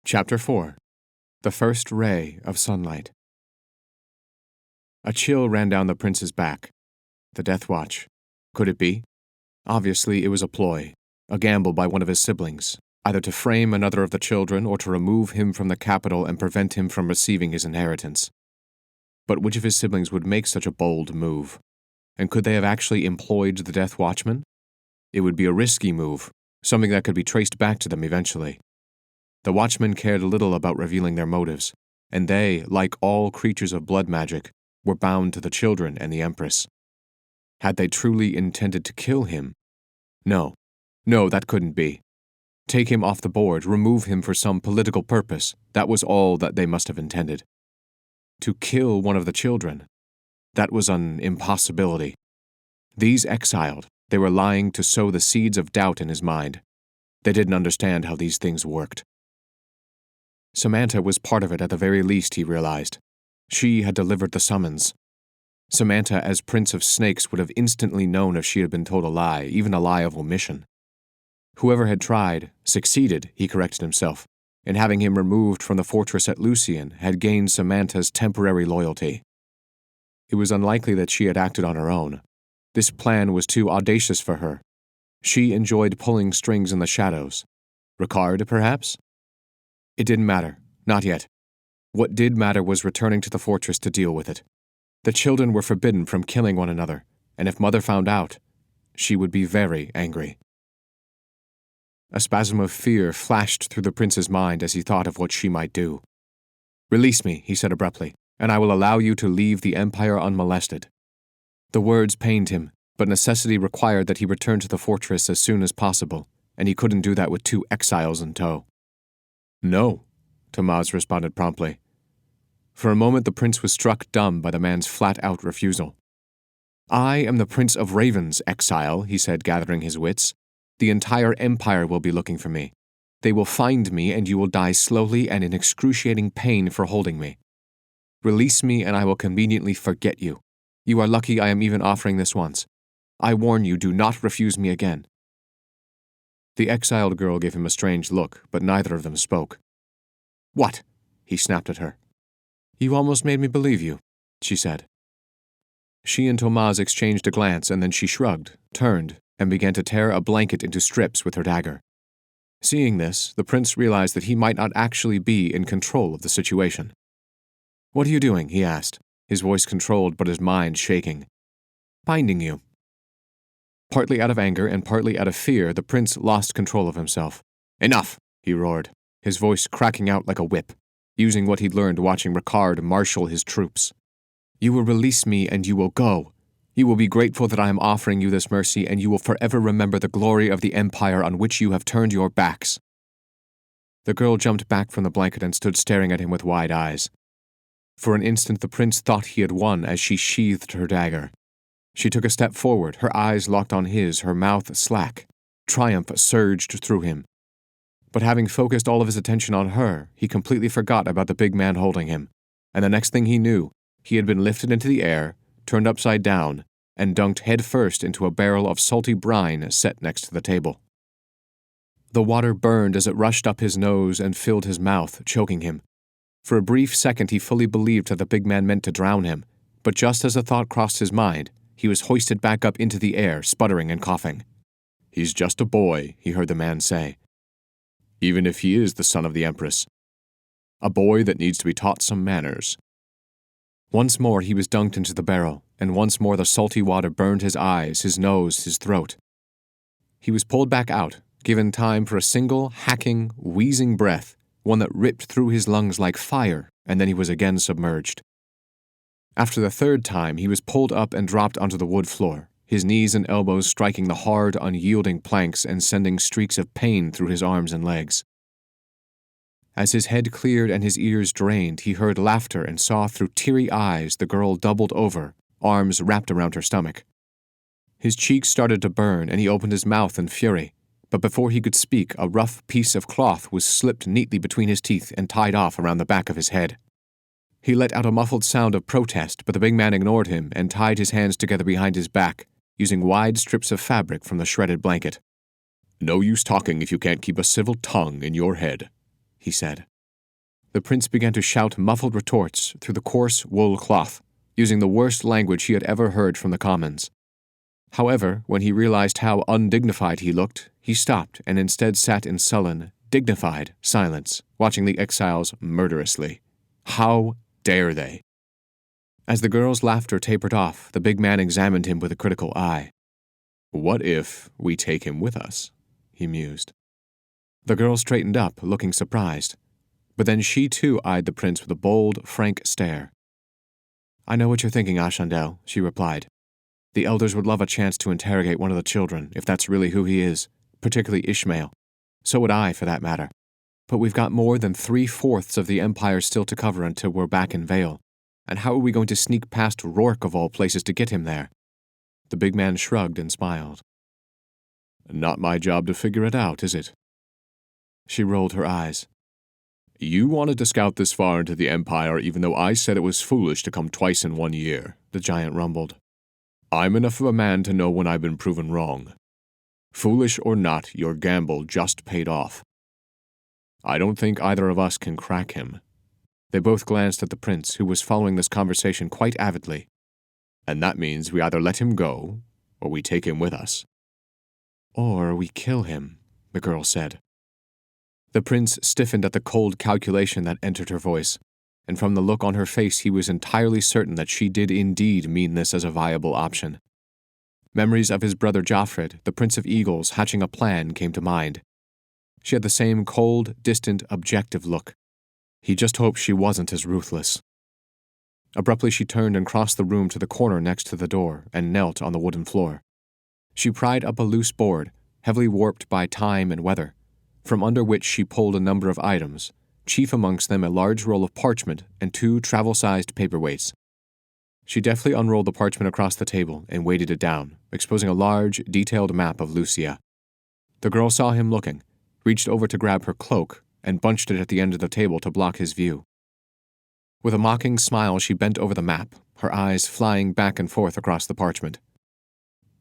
Chapter 4. The First Ray of Sunlight. A chill ran down the prince's back. The Death Watch. Could it be? Obviously, it was a ploy, a gamble by one of his siblings, either to frame another of the children or to remove him from the capital and prevent him from receiving his inheritance. But which of his siblings would make such a bold move? And could they have actually employed the Death Watchman? It would be a risky move, something that could be traced back to them eventually. The Watchmen cared little about revealing their motives, and they, like all creatures of blood magic, were bound to the children and the Empress. Had they truly intended to kill him? No, that couldn't be. Take him off the board, remove him for some political purpose, that was all that they must have intended. To kill one of the children? That was an impossibility. These exiled, they were lying to sow the seeds of doubt in his mind. They didn't understand how these things worked. Samantha was part of it at the very least, he realized. She had delivered the summons. Samantha, as Prince of Snakes, would have instantly known if she had been told a lie, even a lie of omission. Whoever had tried, succeeded, he corrected himself, in having him removed from the fortress at Lucien had gained Samantha's temporary loyalty. It was unlikely that she had acted on her own. This plan was too audacious for her. She enjoyed pulling strings in the shadows. Ricard, perhaps? It didn't matter. Not yet. What did matter was returning to the fortress to deal with it. The children were forbidden from killing one another, and if Mother found out, she would be very angry. A spasm of fear flashed through the prince's mind as he thought of what she might do. "Release me," he said abruptly, "and I will allow you to leave the Empire unmolested." The words pained him, but necessity required that he return to the fortress as soon as possible, and he couldn't do that with 2 exiles in tow. "No," Tamaz responded promptly. For a moment the prince was struck dumb by the man's flat-out refusal. "I am the Prince of Ravens, Exile," he said, gathering his wits. "The entire Empire will be looking for me. They will find me, and you will die slowly and in excruciating pain for holding me. Release me, and I will conveniently forget you. You are lucky I am even offering this once. I warn you, do not refuse me again." The exiled girl gave him a strange look, but neither of them spoke. "What?" he snapped at her. "You almost made me believe you," she said. She and Tomaz exchanged a glance, and then she shrugged, turned, and began to tear a blanket into strips with her dagger. Seeing this, the prince realized that he might not actually be in control of the situation. "What are you doing?" he asked, his voice controlled but his mind shaking. "Binding you." Partly out of anger and partly out of fear, the prince lost control of himself. "Enough!" he roared, his voice cracking out like a whip, using what he'd learned watching Ricard marshal his troops. "You will release me and you will go. You will be grateful that I am offering you this mercy, and you will forever remember the glory of the Empire on which you have turned your backs." The girl jumped back from the blanket and stood staring at him with wide eyes. For an instant the prince thought he had won as she sheathed her dagger. She took a step forward, her eyes locked on his, her mouth slack. Triumph surged through him. But having focused all of his attention on her, he completely forgot about the big man holding him, and the next thing he knew, he had been lifted into the air, turned upside down, and dunked headfirst into a barrel of salty brine set next to the table. The water burned as it rushed up his nose and filled his mouth, choking him. For a brief second he fully believed that the big man meant to drown him, but just as the thought crossed his mind, he was hoisted back up into the air, sputtering and coughing. "He's just a boy," he heard the man say. "Even if he is the son of the Empress. A boy that needs to be taught some manners." Once more he was dunked into the barrel, and once more the salty water burned his eyes, his nose, his throat. He was pulled back out, given time for a single, hacking, wheezing breath, one that ripped through his lungs like fire, and then he was again submerged. After the third time, he was pulled up and dropped onto the wood floor, his knees and elbows striking the hard, unyielding planks and sending streaks of pain through his arms and legs. As his head cleared and his ears drained, he heard laughter and saw through teary eyes the girl doubled over, arms wrapped around her stomach. His cheeks started to burn, and he opened his mouth in fury, but before he could speak, a rough piece of cloth was slipped neatly between his teeth and tied off around the back of his head. He let out a muffled sound of protest, but the big man ignored him and tied his hands together behind his back, using wide strips of fabric from the shredded blanket. "No use talking if you can't keep a civil tongue in your head," he said. The prince began to shout muffled retorts through the coarse wool cloth, using the worst language he had ever heard from the commons. However, when he realized how undignified he looked, he stopped and instead sat in sullen, dignified silence, watching the exiles murderously. How dare they? As the girl's laughter tapered off, the big man examined him with a critical eye. "What if we take him with us?" he mused. The girl straightened up, looking surprised. But then she too eyed the prince with a bold, frank stare. "I know what you're thinking, Ashandel," she replied. "The elders would love a chance to interrogate one of the children, if that's really who he is, particularly Ishmael. So would I, for that matter. But we've got more than 3/4 of the Empire still to cover until we're back in Vale. And how are we going to sneak past Rourke of all places to get him there?" The big man shrugged and smiled. "Not my job to figure it out, is it?" She rolled her eyes. "You wanted to scout this far into the Empire even though I said it was foolish to come twice in 1 year," the giant rumbled. "I'm enough of a man to know when I've been proven wrong. Foolish or not, your gamble just paid off. I don't think either of us can crack him." They both glanced at the prince, who was following this conversation quite avidly. "And that means we either let him go, or we take him with us." "Or we kill him," the girl said. The prince stiffened at the cold calculation that entered her voice, and from the look on her face he was entirely certain that she did indeed mean this as a viable option. Memories of his brother Joffred, the Prince of Eagles, hatching a plan came to mind. She had the same cold, distant, objective look. He just hoped she wasn't as ruthless. Abruptly she turned and crossed the room to the corner next to the door and knelt on the wooden floor. She pried up a loose board, heavily warped by time and weather, from under which she pulled a number of items, chief amongst them a large roll of parchment and 2 travel-sized paperweights. She deftly unrolled the parchment across the table and weighted it down, exposing a large, detailed map of Lucia. The girl saw him looking, reached over to grab her cloak, and bunched it at the end of the table to block his view. With a mocking smile, she bent over the map, her eyes flying back and forth across the parchment.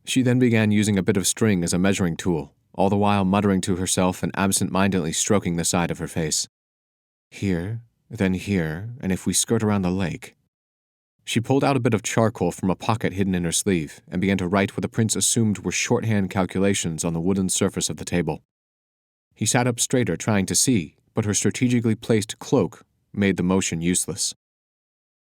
She then began using a bit of string as a measuring tool, all the while muttering to herself and absent-mindedly stroking the side of her face. "Here, then here, and if we skirt around the lake." She pulled out a bit of charcoal from a pocket hidden in her sleeve and began to write what the prince assumed were shorthand calculations on the wooden surface of the table. He sat up straighter, trying to see, but her strategically placed cloak made the motion useless.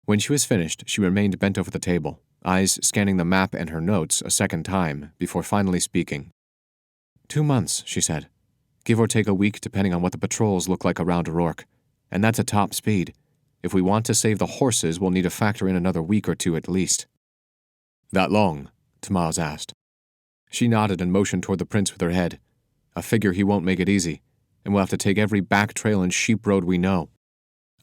When she was finished, she remained bent over the table, eyes scanning the map and her notes a second time before finally speaking. 2 months, she said. Give or take a week depending on what the patrols look like around Rourke. And that's at top speed. If we want to save the horses, we'll need to factor in another week or 2 at least. "That long?" Tamaz asked. She nodded and motioned toward the prince with her head. "I figure he won't make it easy, and we'll have to take every back trail and sheep road we know.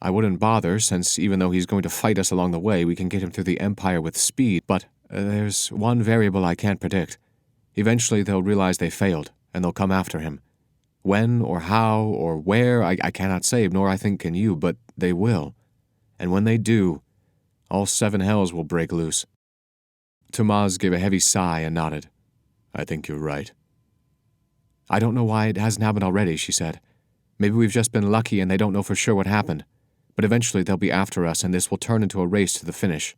I wouldn't bother, since even though he's going to fight us along the way, we can get him through the Empire with speed, but there's one variable I can't predict. Eventually they'll realize they failed, and they'll come after him. When or how or where, I cannot say, nor I think can you, but they will. And when they do, all 7 hells will break loose." Tamaz gave a heavy sigh and nodded. "I think you're right." "I don't know why it hasn't happened already," she said. "Maybe we've just been lucky and they don't know for sure what happened. But eventually they'll be after us and this will turn into a race to the finish.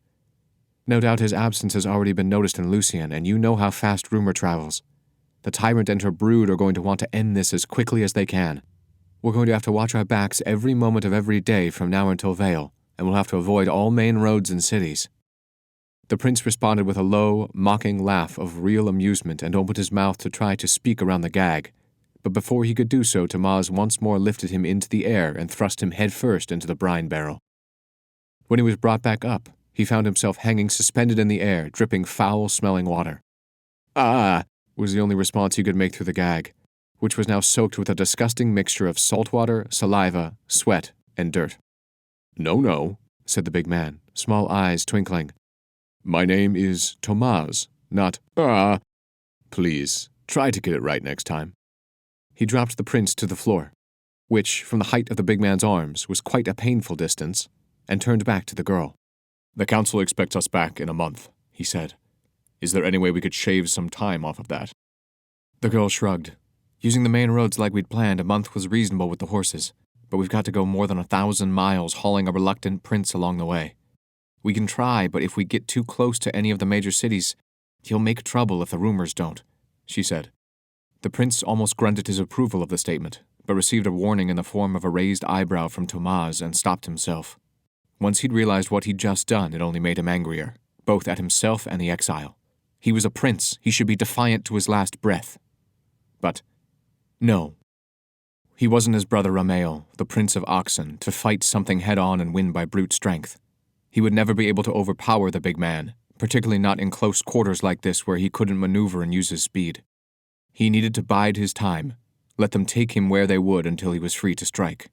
No doubt his absence has already been noticed in Lucien, and you know how fast rumor travels. The tyrant and her brood are going to want to end this as quickly as they can. We're going to have to watch our backs every moment of every day from now until Vale, and we'll have to avoid all main roads and cities." The prince responded with a low, mocking laugh of real amusement and opened his mouth to try to speak around the gag. But before he could do so, Tamaz once more lifted him into the air and thrust him headfirst into the brine barrel. When he was brought back up, he found himself hanging suspended in the air, dripping foul-smelling water. "Ah!" was the only response he could make through the gag, which was now soaked with a disgusting mixture of salt water, saliva, sweat, and dirt. No, said the big man, small eyes twinkling. "My name is Tamaz, not Please, try to get it right next time." He dropped the prince to the floor, which, from the height of the big man's arms, was quite a painful distance, and turned back to the girl. "The council expects us back in a month," he said. "Is there any way we could shave some time off of that?" The girl shrugged. Using the main roads like we'd planned, a month was reasonable with the horses. but we've got to go more than 1,000 miles hauling a reluctant prince along the way. We can try, but if we get too close to any of the major cities, he'll make trouble if the rumors don't," she said. The prince almost grunted his approval of the statement, but received a warning in the form of a raised eyebrow from Tomaz and stopped himself. Once he'd realized what he'd just done, it only made him angrier, both at himself and the exile. He was a prince. He should be defiant to his last breath. But no. He wasn't his brother Rameo, the prince of oxen, to fight something head-on and win by brute strength. He would never be able to overpower the big man, particularly not in close quarters like this where he couldn't maneuver and use his speed. He needed to bide his time, let them take him where they would until he was free to strike.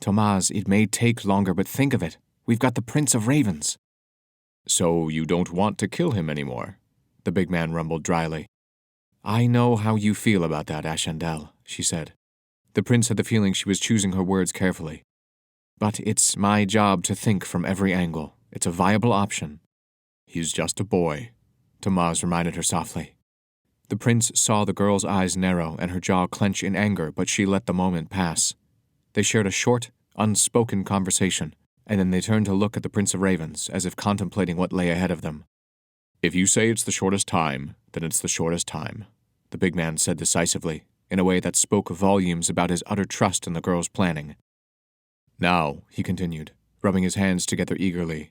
"Tomaz, it may take longer, but think of it. We've got the Prince of Ravens." "So you don't want to kill him anymore?" the big man rumbled dryly. "I know how you feel about that, Ashendel," she said. The prince had the feeling she was choosing her words carefully. "But it's my job to think from every angle. It's a viable option." "He's just a boy," Tomaz reminded her softly. The prince saw the girl's eyes narrow and her jaw clench in anger, but she let the moment pass. They shared a short, unspoken conversation, and then they turned to look at the Prince of Ravens, as if contemplating what lay ahead of them. "If you say it's the shortest time, then it's the shortest time," the big man said decisively, in a way that spoke volumes about his utter trust in the girl's planning. "Now," he continued, rubbing his hands together eagerly,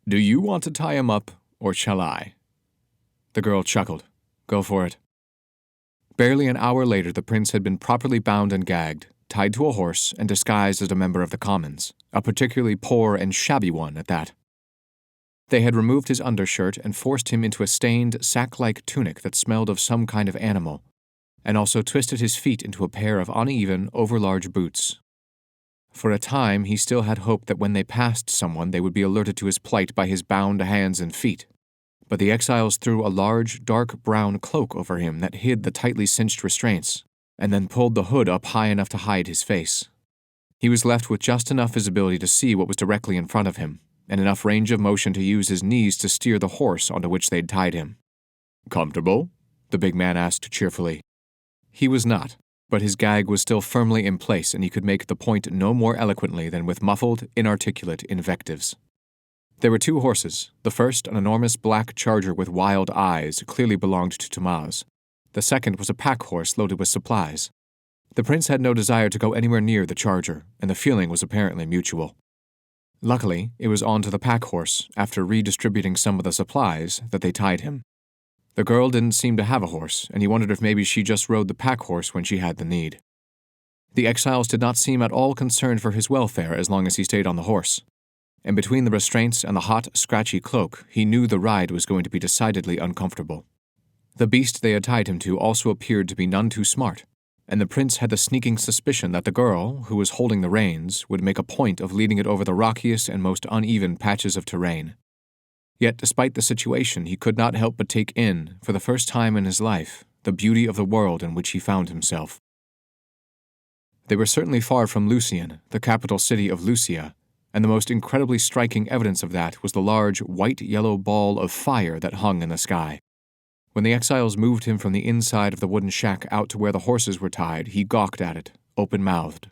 "do you want to tie him up, or shall I?" The girl chuckled. "Go for it." Barely an hour later, the prince had been properly bound and gagged, tied to a horse, and disguised as a member of the commons, a particularly poor and shabby one at that. They had removed his undershirt and forced him into a stained, sack-like tunic that smelled of some kind of animal, and also twisted his feet into a pair of uneven, overlarge boots. For a time, he still had hope that when they passed someone, they would be alerted to his plight by his bound hands and feet. But the exiles threw a large, dark brown cloak over him that hid the tightly cinched restraints, and then pulled the hood up high enough to hide his face. He was left with just enough visibility to see what was directly in front of him, and enough range of motion to use his knees to steer the horse onto which they'd tied him. "Comfortable?" the big man asked cheerfully. He was not, but his gag was still firmly in place, and he could make the point no more eloquently than with muffled, inarticulate invectives. There were two horses. The first, an enormous black charger with wild eyes, clearly belonged to Tomaz. The second was a pack horse loaded with supplies. The prince had no desire to go anywhere near the charger, and the feeling was apparently mutual. Luckily, it was on to the pack horse, after redistributing some of the supplies, that they tied him. The girl didn't seem to have a horse, and he wondered if maybe she just rode the pack horse when she had the need. The exiles did not seem at all concerned for his welfare as long as he stayed on the horse. And between the restraints and the hot, scratchy cloak, he knew the ride was going to be decidedly uncomfortable. The beast they had tied him to also appeared to be none too smart, and the prince had the sneaking suspicion that the girl, who was holding the reins, would make a point of leading it over the rockiest and most uneven patches of terrain. Yet, despite the situation, he could not help but take in, for the first time in his life, the beauty of the world in which he found himself. They were certainly far from Lucien, the capital city of Lucia, and the most incredibly striking evidence of that was the large, white-yellow ball of fire that hung in the sky. When the exiles moved him from the inside of the wooden shack out to where the horses were tied, he gawked at it, open-mouthed.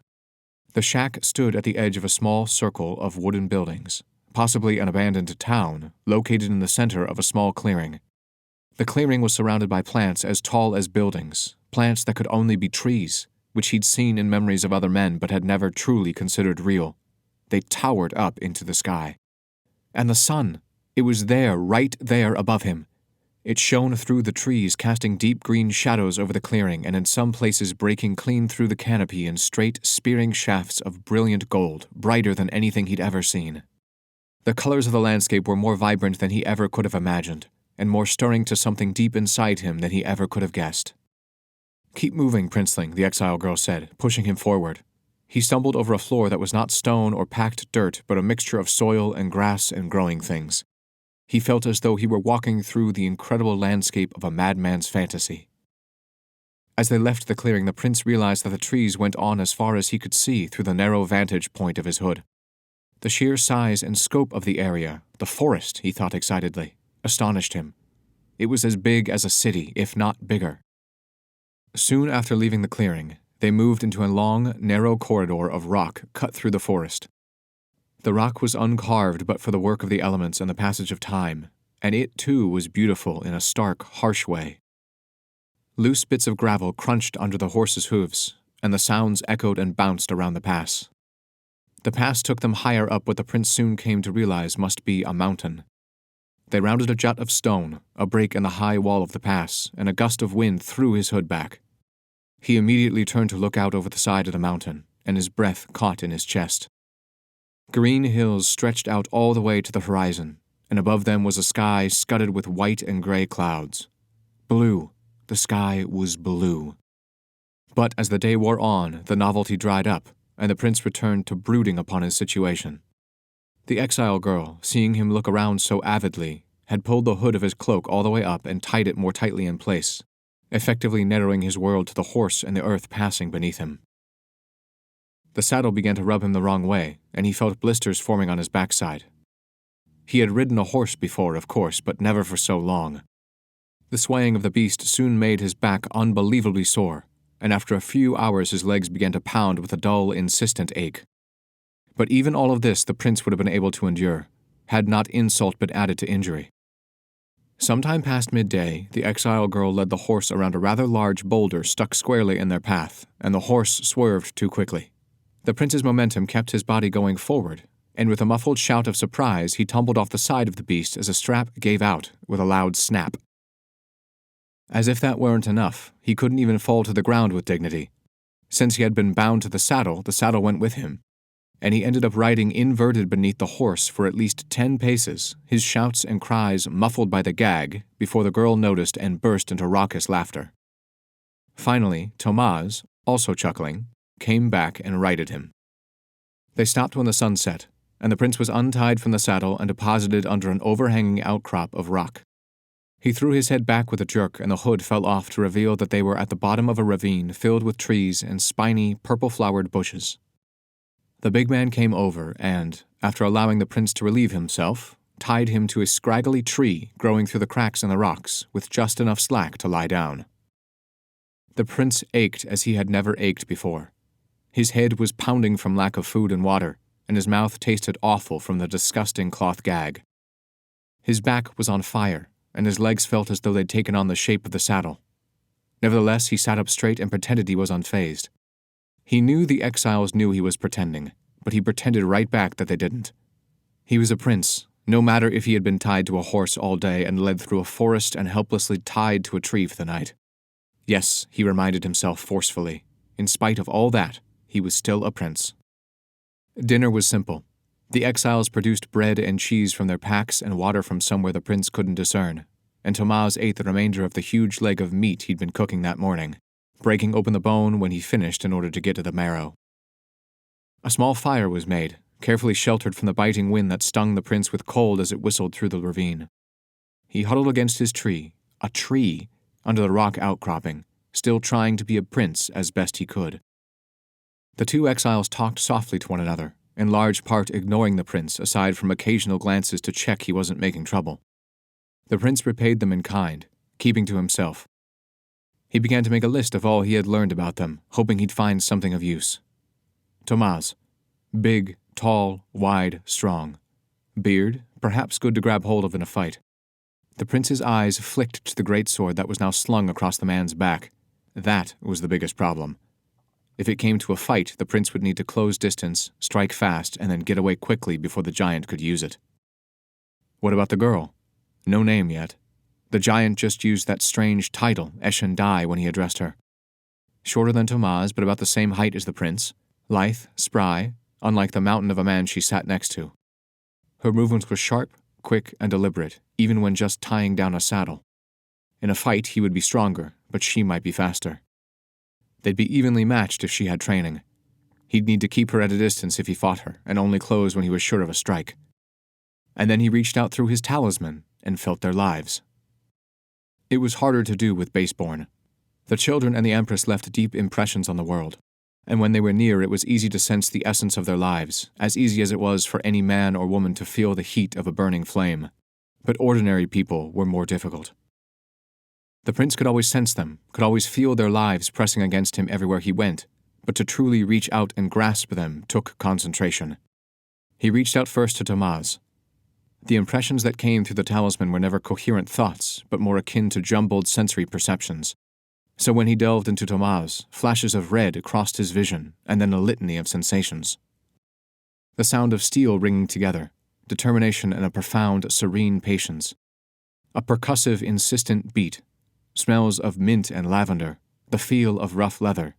The shack stood at the edge of a small circle of wooden buildings, possibly an abandoned town, located in the center of a small clearing. The clearing was surrounded by plants as tall as buildings, plants that could only be trees, which he'd seen in memories of other men but had never truly considered real. They towered up into the sky. And the sun, it was there, right there above him. It shone through the trees, casting deep green shadows over the clearing, and in some places breaking clean through the canopy in straight, spearing shafts of brilliant gold, brighter than anything he'd ever seen. The colors of the landscape were more vibrant than he ever could have imagined, and more stirring to something deep inside him than he ever could have guessed. "Keep moving, princeling," the exile girl said, pushing him forward. He stumbled over a floor that was not stone or packed dirt, but a mixture of soil and grass and growing things. He felt as though he were walking through the incredible landscape of a madman's fantasy. As they left the clearing, the prince realized that the trees went on as far as he could see through the narrow vantage point of his hood. The sheer size and scope of the area, the forest, he thought excitedly, astonished him. It was as big as a city, if not bigger. Soon after leaving the clearing, They moved into a long, narrow corridor of rock cut through the forest. The rock was uncarved but for the work of the elements and the passage of time, and it too was beautiful in a stark, harsh way. Loose bits of gravel crunched under the horses' hooves, and the sounds echoed and bounced around the pass. The pass took them higher up what the prince soon came to realize must be a mountain. They rounded a jut of stone, a break in the high wall of the pass, and a gust of wind threw his hood back. He immediately turned to look out over the side of the mountain, and his breath caught in his chest. Green hills stretched out all the way to the horizon, and above them was a sky scudded with white and gray clouds. Blue. The sky was blue. But as the day wore on, the novelty dried up, and the prince returned to brooding upon his situation. The exile girl, seeing him look around so avidly, had pulled the hood of his cloak all the way up and tied it more tightly in place, effectively narrowing his world to the horse and the earth passing beneath him. The saddle began to rub him the wrong way, and he felt blisters forming on his backside. He had ridden a horse before, of course, but never for so long. The swaying of the beast soon made his back unbelievably sore, and after a few hours his legs began to pound with a dull, insistent ache. But even all of this the prince would have been able to endure, had not insult been added to injury. Sometime past midday, the exile girl led the horse around a rather large boulder stuck squarely in their path, and the horse swerved too quickly. The prince's momentum kept his body going forward, and with a muffled shout of surprise he tumbled off the side of the beast as a strap gave out with a loud snap. As if that weren't enough, he couldn't even fall to the ground with dignity. Since he had been bound to the saddle went with him, and he ended up riding inverted beneath the horse for at least 10 paces, his shouts and cries muffled by the gag, before the girl noticed and burst into raucous laughter. Finally, Thomas, also chuckling, came back and righted him. They stopped when the sun set, and the prince was untied from the saddle and deposited under an overhanging outcrop of rock. He threw his head back with a jerk, and the hood fell off to reveal that they were at the bottom of a ravine filled with trees and spiny, purple-flowered bushes. The big man came over and, after allowing the prince to relieve himself, tied him to a scraggly tree growing through the cracks in the rocks with just enough slack to lie down. The prince ached as he had never ached before. His head was pounding from lack of food and water, and his mouth tasted awful from the disgusting cloth gag. His back was on fire, and his legs felt as though they'd taken on the shape of the saddle. Nevertheless, he sat up straight and pretended he was unfazed. He knew the exiles knew he was pretending, but he pretended right back that they didn't. He was a prince, no matter if he had been tied to a horse all day and led through a forest and helplessly tied to a tree for the night. Yes, he reminded himself forcefully, in spite of all that, he was still a prince. Dinner was simple. The exiles produced bread and cheese from their packs and water from somewhere the prince couldn't discern, and Thomas ate the remainder of the huge leg of meat he'd been cooking that morning, breaking open the bone when he finished in order to get to the marrow. A small fire was made, carefully sheltered from the biting wind that stung the prince with cold as it whistled through the ravine. He huddled against his tree, a tree, under the rock outcropping, still trying to be a prince as best he could. The two exiles talked softly to one another, in large part ignoring the prince aside from occasional glances to check he wasn't making trouble. The prince repaid them in kind, keeping to himself. He began to make a list of all he had learned about them, hoping he'd find something of use. Thomas. Big, tall, wide, strong. Beard, perhaps good to grab hold of in a fight. The prince's eyes flicked to the great sword that was now slung across the man's back. That was the biggest problem. If it came to a fight, the prince would need to close distance, strike fast, and then get away quickly before the giant could use it. What about the girl? No name yet. The giant just used that strange title, Eshen Dai, when he addressed her. Shorter than Thomas, but about the same height as the prince. Lithe, spry, unlike the mountain of a man she sat next to. Her movements were sharp, quick, and deliberate, even when just tying down a saddle. In a fight, he would be stronger, but she might be faster. They'd be evenly matched if she had training. He'd need to keep her at a distance if he fought her, and only close when he was sure of a strike. And then he reached out through his talisman and felt their lives. It was harder to do with baseborn. The children and the Empress left deep impressions on the world, and when they were near it was easy to sense the essence of their lives, as easy as it was for any man or woman to feel the heat of a burning flame. But ordinary people were more difficult. The prince could always sense them, could always feel their lives pressing against him everywhere he went, but to truly reach out and grasp them took concentration. He reached out first to Thomas. The impressions that came through the talisman were never coherent thoughts, but more akin to jumbled sensory perceptions. So when he delved into Thomas, flashes of red crossed his vision, and then a litany of sensations. The sound of steel ringing together, determination and a profound, serene patience. A percussive, insistent beat, smells of mint and lavender, the feel of rough leather.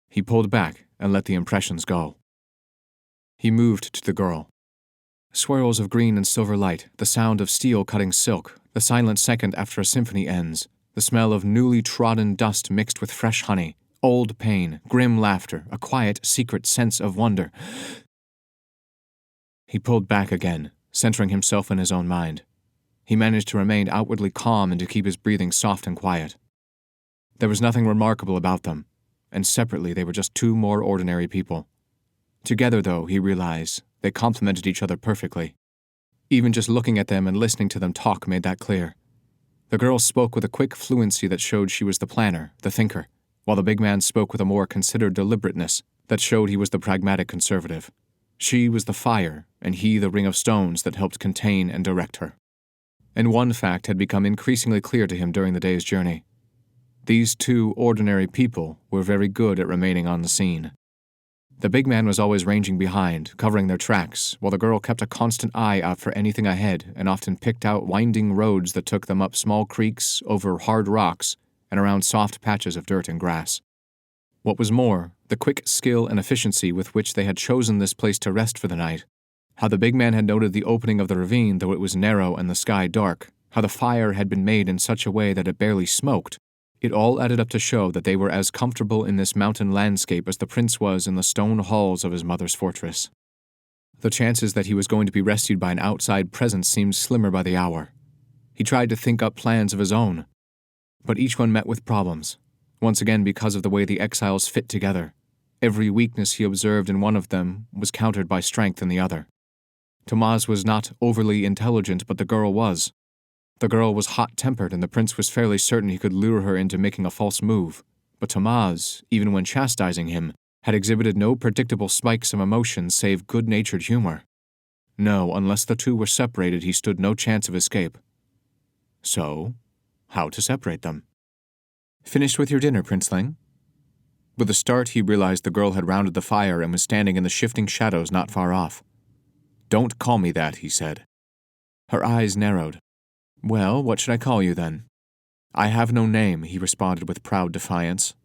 He pulled back and let the impressions go. He moved to the girl. Swirls of green and silver light, the sound of steel cutting silk, the silent second after a symphony ends, the smell of newly trodden dust mixed with fresh honey, old pain, grim laughter, a quiet, secret sense of wonder. He pulled back again, centering himself in his own mind. He managed to remain outwardly calm and to keep his breathing soft and quiet. There was nothing remarkable about them, and separately they were just two more ordinary people. Together, though, he realized, they complemented each other perfectly. Even just looking at them and listening to them talk made that clear. The girl spoke with a quick fluency that showed she was the planner, the thinker, while the big man spoke with a more considered deliberateness that showed he was the pragmatic conservative. She was the fire, and he the ring of stones that helped contain and direct her. And one fact had become increasingly clear to him during the day's journey. These two ordinary people were very good at remaining on the scene. The big man was always ranging behind, covering their tracks, while the girl kept a constant eye out for anything ahead and often picked out winding roads that took them up small creeks, over hard rocks, and around soft patches of dirt and grass. What was more, the quick skill and efficiency with which they had chosen this place to rest for the night. How the big man had noted the opening of the ravine though it was narrow and the sky dark, how the fire had been made in such a way that it barely smoked. It all added up to show that they were as comfortable in this mountain landscape as the prince was in the stone halls of his mother's fortress. The chances that he was going to be rescued by an outside presence seemed slimmer by the hour. He tried to think up plans of his own, but each one met with problems, once again because of the way the exiles fit together. Every weakness he observed in one of them was countered by strength in the other. Thomas was not overly intelligent, but the girl was. The girl was hot-tempered, and the prince was fairly certain he could lure her into making a false move. But Thomas, even when chastising him, had exhibited no predictable spikes of emotion save good-natured humor. No, unless the two were separated, he stood no chance of escape. So, how to separate them? "Finished with your dinner, Princeling?" With a start, he realized the girl had rounded the fire and was standing in the shifting shadows not far off. "Don't call me that," he said. Her eyes narrowed. "Well, what should I call you, then?" "I have no name," he responded with proud defiance.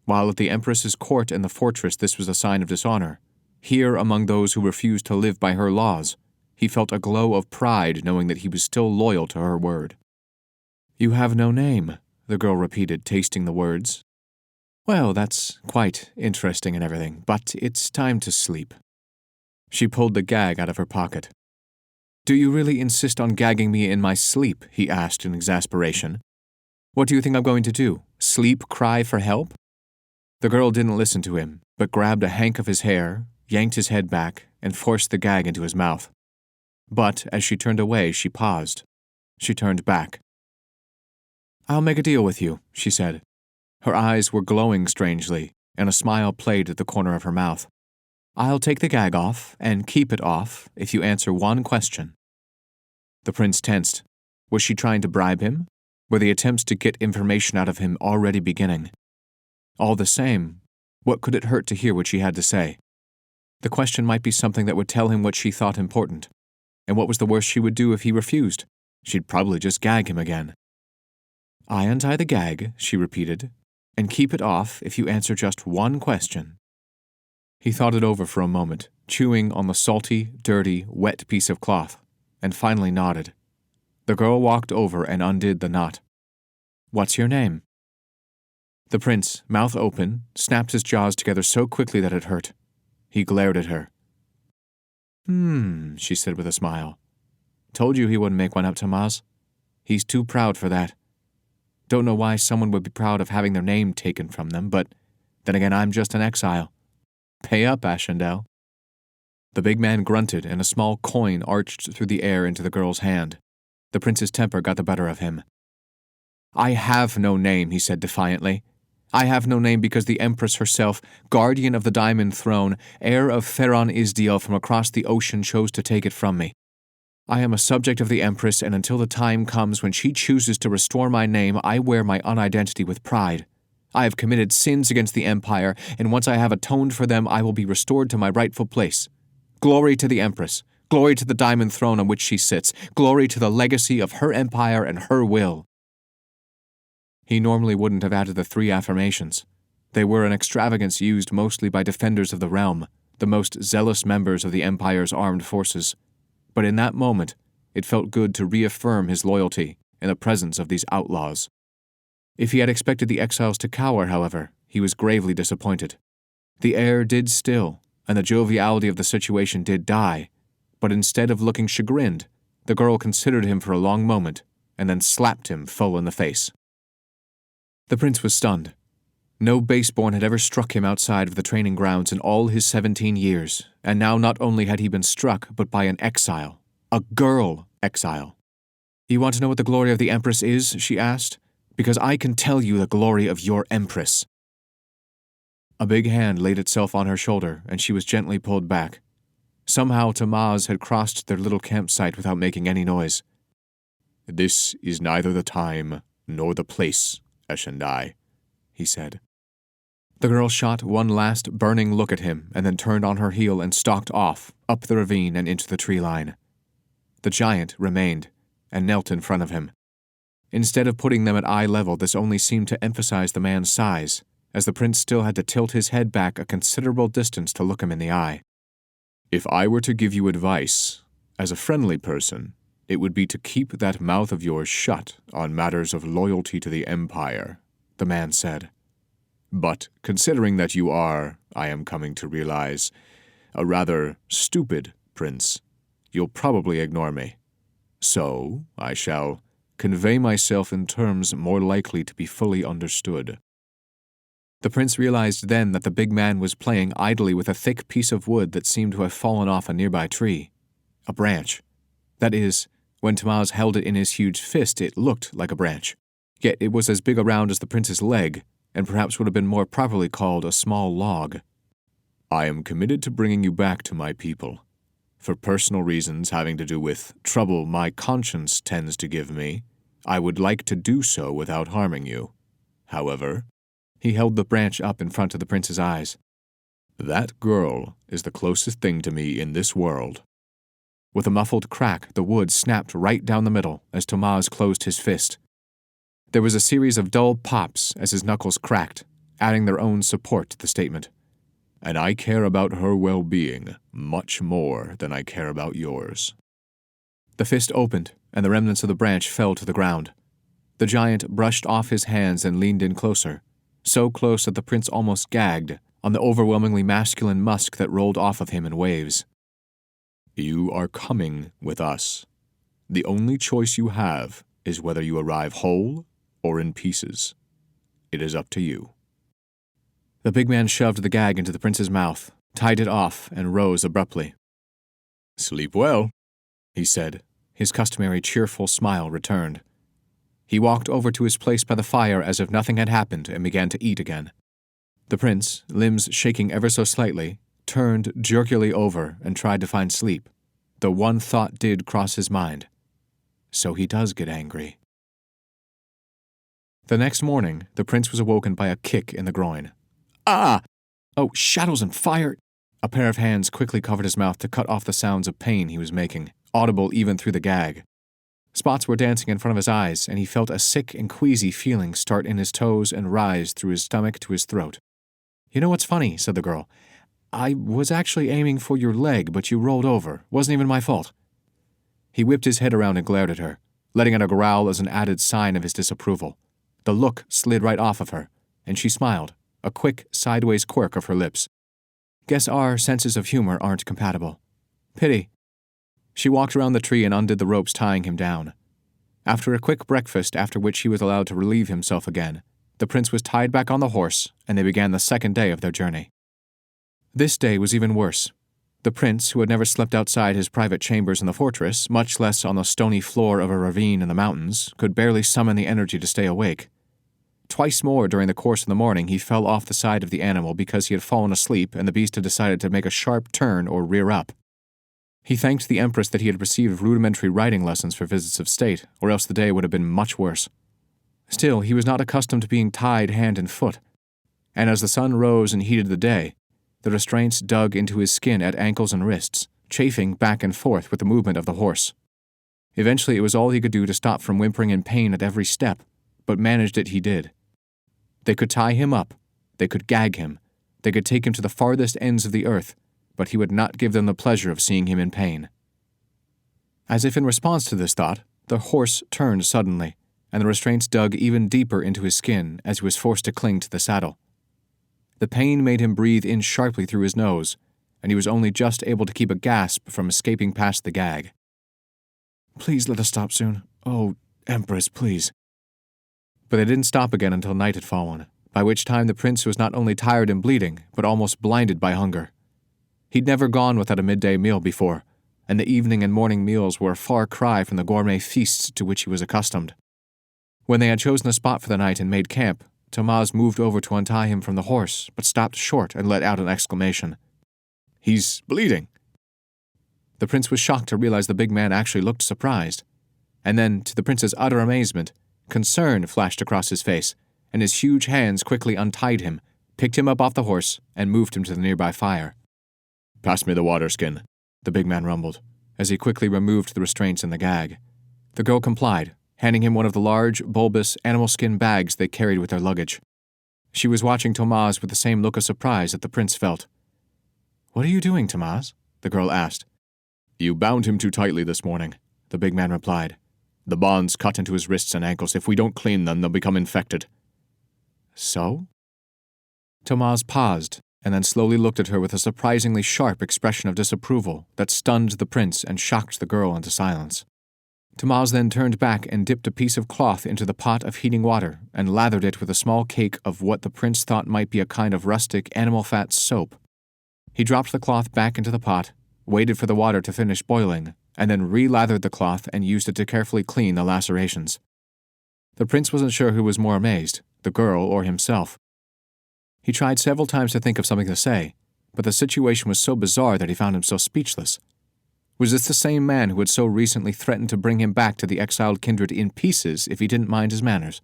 While at the Empress's court and the fortress this was a sign of dishonor, here among those who refused to live by her laws, he felt a glow of pride knowing that he was still loyal to her word. "You have no name," the girl repeated, tasting the words. "Well, that's quite interesting and everything, but it's time to sleep." She pulled the gag out of her pocket. "Do you really insist on gagging me in my sleep?" he asked in exasperation. "What do you think I'm going to do? Sleep cry for help?" The girl didn't listen to him, but grabbed a hank of his hair, yanked his head back, and forced the gag into his mouth. But as she turned away, she paused. She turned back. "I'll make a deal with you," she said. Her eyes were glowing strangely, and a smile played at the corner of her mouth. "I'll take the gag off, and keep it off, if you answer one question." The prince tensed. Was she trying to bribe him? Were the attempts to get information out of him already beginning? All the same, what could it hurt to hear what she had to say? The question might be something that would tell him what she thought important. And what was the worst she would do if he refused? She'd probably just gag him again. "I untie the gag," she repeated, "and keep it off if you answer just one question." He thought it over for a moment, chewing on the salty, dirty, wet piece of cloth, and finally nodded. The girl walked over and undid the knot. "What's your name?" The prince, mouth open, snapped his jaws together so quickly that it hurt. He glared at her. She said with a smile. "Told you he wouldn't make one up, Thomas. He's too proud for that. Don't know why someone would be proud of having their name taken from them, but then again I'm just an exile. Pay up, Ashendel." The big man grunted, and a small coin arched through the air into the girl's hand. The prince's temper got the better of him. "I have no name," he said defiantly. "I have no name because the Empress herself, guardian of the Diamond Throne, heir of Ferron Isdiel from across the ocean, chose to take it from me. I am a subject of the Empress, and until the time comes when she chooses to restore my name, I wear my unidentity with pride. I have committed sins against the Empire, and once I have atoned for them, I will be restored to my rightful place. Glory to the Empress. Glory to the Diamond Throne on which she sits. Glory to the legacy of her empire and her will." He normally wouldn't have added the 3 affirmations. They were an extravagance used mostly by defenders of the realm, the most zealous members of the Empire's armed forces. But in that moment, it felt good to reaffirm his loyalty in the presence of these outlaws. If he had expected the exiles to cower, however, he was gravely disappointed. The air did still, and the joviality of the situation did die, but instead of looking chagrined, the girl considered him for a long moment and then slapped him full in the face. The prince was stunned. No baseborn had ever struck him outside of the training grounds in all his 17 years, and now not only had he been struck, but by an exile. A girl exile. "You want to know what the glory of the Empress is?" she asked. "Because I can tell you the glory of your Empress." A big hand laid itself on her shoulder, and she was gently pulled back. Somehow Tamaz had crossed their little campsite without making any noise. "This is neither the time nor the place, Eshendai," he said. The girl shot one last burning look at him and then turned on her heel and stalked off, up the ravine and into the tree line. The giant remained and knelt in front of him. Instead of putting them at eye level, this only seemed to emphasize the man's size, as the prince still had to tilt his head back a considerable distance to look him in the eye. "If I were to give you advice, as a friendly person, it would be to keep that mouth of yours shut on matters of loyalty to the Empire," the man said. "But considering that you are, I am coming to realize, a rather stupid prince, you'll probably ignore me. So I shall convey myself in terms more likely to be fully understood." The prince realized then that the big man was playing idly with a thick piece of wood that seemed to have fallen off a nearby tree. A branch. That is, when Tamaz held it in his huge fist, it looked like a branch. Yet it was as big around as the prince's leg, and perhaps would have been more properly called a small log. "I am committed to bringing you back to my people. For personal reasons having to do with trouble my conscience tends to give me, I would like to do so without harming you. However," he held the branch up in front of the prince's eyes, "that girl is the closest thing to me in this world." With a muffled crack, the wood snapped right down the middle as Tamaz closed his fist. There was a series of dull pops as his knuckles cracked, adding their own support to the statement. "And I care about her well-being much more than I care about yours." The fist opened, and the remnants of the branch fell to the ground. The giant brushed off his hands and leaned in closer, so close that the prince almost gagged on the overwhelmingly masculine musk that rolled off of him in waves. "You are coming with us. The only choice you have is whether you arrive whole or in pieces. It is up to you." The big man shoved the gag into the prince's mouth, tied it off, and rose abruptly. "Sleep well," he said. His customary cheerful smile returned. He walked over to his place by the fire as if nothing had happened and began to eat again. The prince, limbs shaking ever so slightly, turned jerkily over and tried to find sleep, though one thought did cross his mind. So he does get angry. The next morning, the prince was awoken by a kick in the groin. "Ah! Oh, shadows and fire!" A pair of hands quickly covered his mouth to cut off the sounds of pain he was making, audible even through the gag. Spots were dancing in front of his eyes, and he felt a sick and queasy feeling start in his toes and rise through his stomach to his throat. "You know what's funny?" said the girl. "I was actually aiming for your leg, but you rolled over. Wasn't even my fault." He whipped his head around and glared at her, letting out a growl as an added sign of his disapproval. The look slid right off of her, and she smiled, a quick, sideways quirk of her lips. "Guess our senses of humor aren't compatible. Pity." She walked around the tree and undid the ropes tying him down. After a quick breakfast, after which he was allowed to relieve himself again, the prince was tied back on the horse, and they began the second day of their journey. This day was even worse. The prince, who had never slept outside his private chambers in the fortress, much less on the stony floor of a ravine in the mountains, could barely summon the energy to stay awake. Twice more during the course of the morning he fell off the side of the animal because he had fallen asleep and the beast had decided to make a sharp turn or rear up. He thanked the Empress that he had received rudimentary riding lessons for visits of state, or else the day would have been much worse. Still, he was not accustomed to being tied hand and foot, and as the sun rose and heated the day, the restraints dug into his skin at ankles and wrists, chafing back and forth with the movement of the horse. Eventually it was all he could do to stop from whimpering in pain at every step, but managed it he did. They could tie him up, they could gag him, they could take him to the farthest ends of the earth, but he would not give them the pleasure of seeing him in pain. As if in response to this thought, the horse turned suddenly, and the restraints dug even deeper into his skin as he was forced to cling to the saddle. The pain made him breathe in sharply through his nose, and he was only just able to keep a gasp from escaping past the gag. "Please let us stop soon. Oh, Empress, please." But they didn't stop again until night had fallen, by which time the prince was not only tired and bleeding, but almost blinded by hunger. He'd never gone without a midday meal before, and the evening and morning meals were a far cry from the gourmet feasts to which he was accustomed. When they had chosen a spot for the night and made camp, Thomas moved over to untie him from the horse, but stopped short and let out an exclamation. "He's bleeding!" The prince was shocked to realize the big man actually looked surprised, and then, to the prince's utter amazement, concern flashed across his face, and his huge hands quickly untied him, picked him up off the horse, and moved him to the nearby fire. "Pass me the water skin," the big man rumbled, as he quickly removed the restraints and the gag. The girl complied, handing him one of the large, bulbous, animal skin bags they carried with their luggage. She was watching Thomas with the same look of surprise that the prince felt. "What are you doing, Thomas?" the girl asked. "You bound him too tightly this morning," the big man replied. "The bonds cut into his wrists and ankles. If we don't clean them, they'll become infected." "So?" Thomas paused, and then slowly looked at her with a surprisingly sharp expression of disapproval that stunned the prince and shocked the girl into silence. Thomas then turned back and dipped a piece of cloth into the pot of heating water and lathered it with a small cake of what the prince thought might be a kind of rustic animal fat soap. He dropped the cloth back into the pot, waited for the water to finish boiling, and then re-lathered the cloth and used it to carefully clean the lacerations. The prince wasn't sure who was more amazed, the girl or himself. He tried several times to think of something to say, but the situation was so bizarre that he found himself speechless. Was this the same man who had so recently threatened to bring him back to the exiled kindred in pieces if he didn't mind his manners?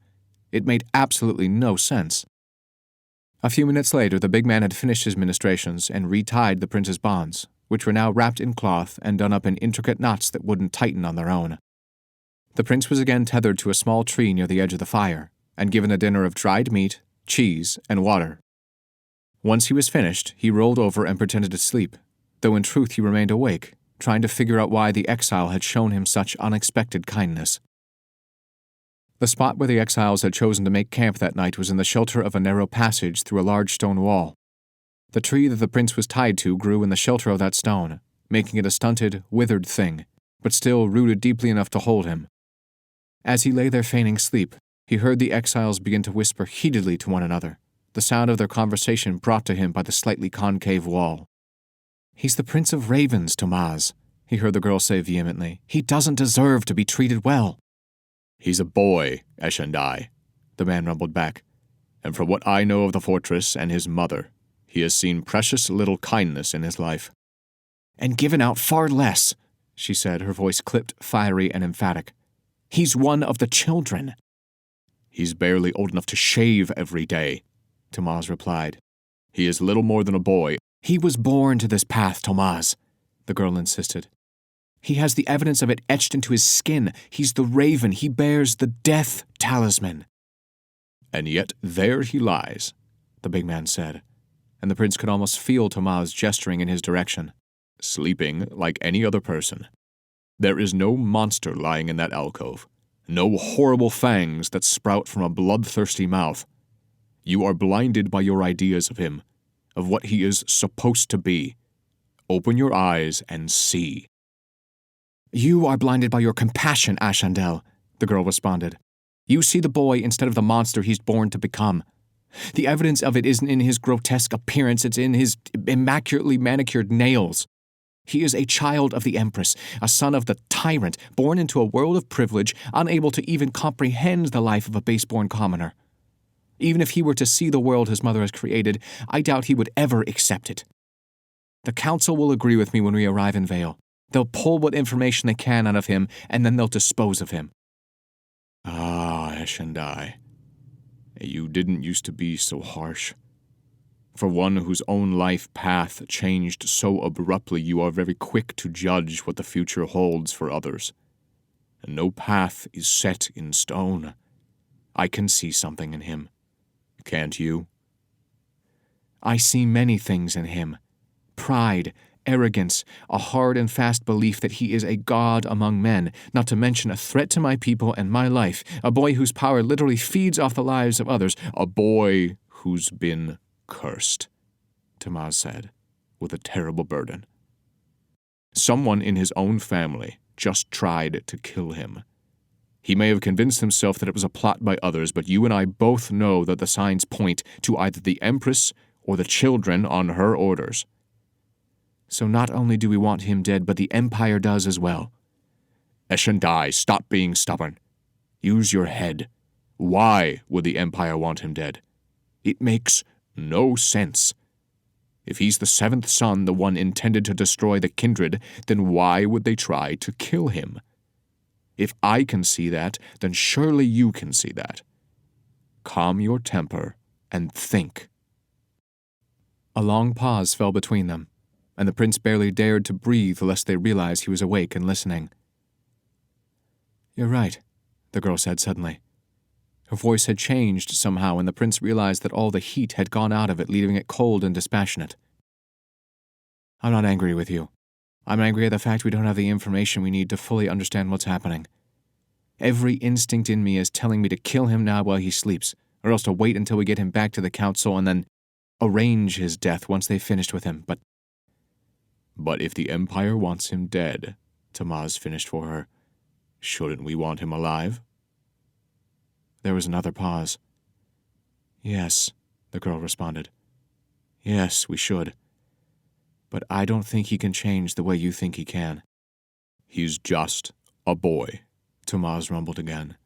It made absolutely no sense. A few minutes later, the big man had finished his ministrations and retied the prince's bonds, which were now wrapped in cloth and done up in intricate knots that wouldn't tighten on their own. The prince was again tethered to a small tree near the edge of the fire, and given a dinner of dried meat, cheese, and water. Once he was finished, he rolled over and pretended to sleep, though in truth he remained awake, trying to figure out why the exile had shown him such unexpected kindness. The spot where the exiles had chosen to make camp that night was in the shelter of a narrow passage through a large stone wall. The tree that the prince was tied to grew in the shelter of that stone, making it a stunted, withered thing, but still rooted deeply enough to hold him. As he lay there feigning sleep, he heard the exiles begin to whisper heatedly to one another, the sound of their conversation brought to him by the slightly concave wall. "He's the Prince of Ravens, Thomas," he heard the girl say vehemently. "He doesn't deserve to be treated well." "He's a boy, Eshendai," the man rumbled back, "and from what I know of the fortress and his mother, he has seen precious little kindness in his life." "And given out far less," she said, her voice clipped, fiery, and emphatic. "He's one of the children." "He's barely old enough to shave every day," Thomas replied. "He is little more than a boy." "He was born to this path, Thomas," the girl insisted. "He has the evidence of it etched into his skin. He's the raven. He bears the death talisman." "And yet there he lies," the big man said, and the prince could almost feel Thomas gesturing in his direction, "sleeping like any other person. There is no monster lying in that alcove, no horrible fangs that sprout from a bloodthirsty mouth. You are blinded by your ideas of him, of what he is supposed to be. Open your eyes and see." "You are blinded by your compassion, Ashendel," the girl responded. "You see the boy instead of the monster he's born to become. The evidence of it isn't in his grotesque appearance, it's in his immaculately manicured nails. He is a child of the Empress, a son of the tyrant, born into a world of privilege, unable to even comprehend the life of a base-born commoner. Even if he were to see the world his mother has created, I doubt he would ever accept it. The council will agree with me when we arrive in Vale. They'll pull what information they can out of him, and then they'll dispose of him. Ah, Eshendai. You didn't used to be so harsh. For one whose own life path changed so abruptly, you are very quick to judge what the future holds for others. And no path is set in stone. I can see something in him. Can't you? I see many things in him. Pride, arrogance, a hard and fast belief that he is a god among men, not to mention a threat to my people and my life, a boy whose power literally feeds off the lives of others. A boy who's been cursed, Tamaz said, with a terrible burden. Someone in his own family just tried to kill him. He may have convinced himself that it was a plot by others, but you and I both know that the signs point to either the Empress or the children on her orders. So not only do we want him dead, but the Empire does as well. Eshendai, stop being stubborn. Use your head. Why would the Empire want him dead? It makes no sense. If he's the seventh son, the one intended to destroy the kindred, then why would they try to kill him? If I can see that, then surely you can see that. Calm your temper and think. A long pause fell between them, and the prince barely dared to breathe lest they realize he was awake and listening. "You're right," the girl said suddenly. Her voice had changed somehow, and the prince realized that all the heat had gone out of it, leaving it cold and dispassionate. "I'm not angry with you. I'm angry at the fact we don't have the information we need to fully understand what's happening. Every instinct in me is telling me to kill him now while he sleeps, or else to wait until we get him back to the council and then arrange his death once they've finished with him, But if the Empire wants him dead," Tamaz finished for her, "shouldn't we want him alive?" There was another pause. "Yes," the girl responded. "Yes, we should. But I don't think he can change the way you think he can." "He's just a boy," Tamaz rumbled again.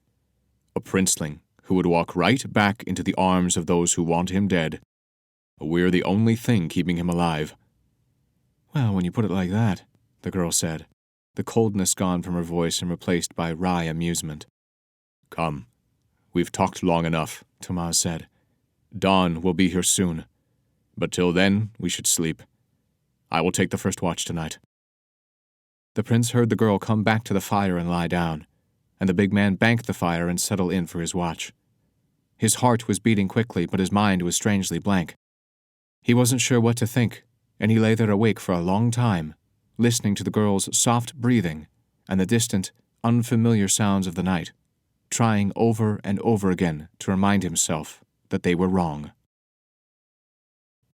"A princeling who would walk right back into the arms of those who want him dead. We're the only thing keeping him alive." "Well, when you put it like that," the girl said, the coldness gone from her voice and replaced by wry amusement. "Come. We've talked long enough," Tamaz said. "Dawn will be here soon. But till then, we should sleep. I will take the first watch tonight." The prince heard the girl come back to the fire and lie down, and the big man banked the fire and settled in for his watch. His heart was beating quickly, but his mind was strangely blank. He wasn't sure what to think, and he lay there awake for a long time, listening to the girl's soft breathing and the distant, unfamiliar sounds of the night, trying over and over again to remind himself that they were wrong.